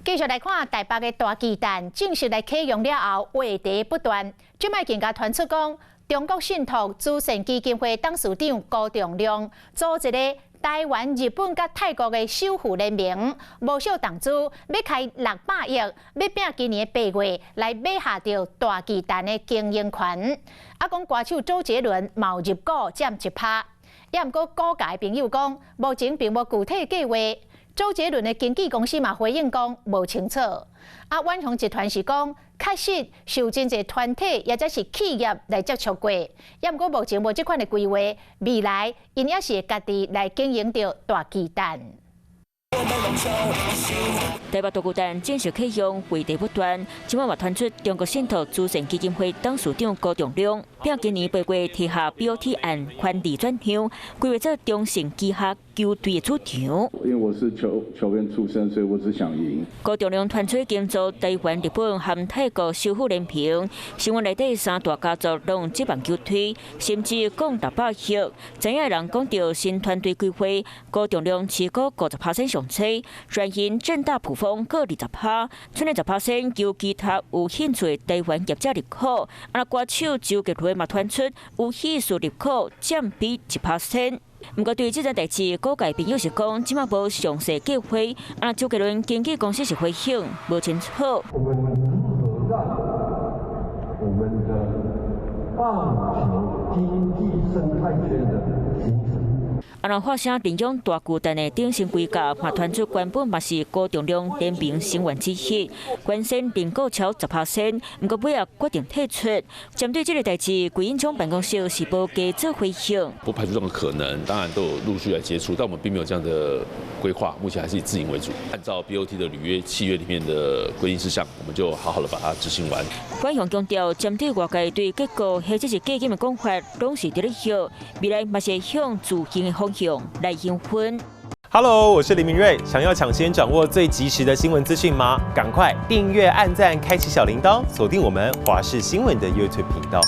继续来看台北的大巨蛋正式来启用了后，话题不断。即卖更加传出讲，中国信托慈善基金会董事长高仲亮组一个台湾、日本甲泰国的守护联盟，无少投资，要开600亿，要拼今年8月来买下着大巨蛋的经营权。啊，讲歌手周杰伦冒入股占1%，也毋过股价的朋友讲，目前并无具体计划。周杰伦的经纪公司嘛回应讲无清楚。啊，万宏集团是讲，确实受真侪团体也则是企业来接触过，也毋过目前无即款的规划，未来因也是会家己来经营着大巨蛋。台北大巨蛋正式启用，话题不断。今晚也传出中国信托慈善基金会董事长高仲亮，并今年8月提下 BOT 案权利转让，规划做中信旗下球队的主场。因为我是球员出身，所以我只想赢。高仲亮传出建造台湾、日本和泰国守护联盟，新闻内底3大家族拢有接棒球队，甚至讲600亿。知影人讲到新团队规划，高仲亮持股50%上车，转型正大埔方各20%，剩下10%由其他有兴趣的台湾业者入股。啊，歌手周杰伦嘛传出有意思入股，占比1%。不过对这件代志，各界朋友是讲，即马无详细计划。啊，周杰伦经纪公司是回应无清楚。我们如何让我们的棒球经济生态圈的形成？啊，那发生领养大巨蛋的顶新规格，嘛传出原本嘛是高仲亮联名成员之一，原先认购超10%，不过尾啊决定退出。针对这个代志，桂英总办公室是无加做回应。不排除这种可能，当然都有陆续来接触，但我们并没有这样的规划，目前还是以自营为主。按照 BOT 的履约契约里面的规定事项，我们就好好的把它执行完。官方强调，针对外界对结果或者是基金的讲法，拢是伫咧笑，未来嘛是向自行的方向来应分。Hello， 我是林明瑞。想要抢先掌握最及时的新闻资讯吗？赶快订阅、按赞、开启小铃铛，锁定我们华视新闻的 YouTube 频道。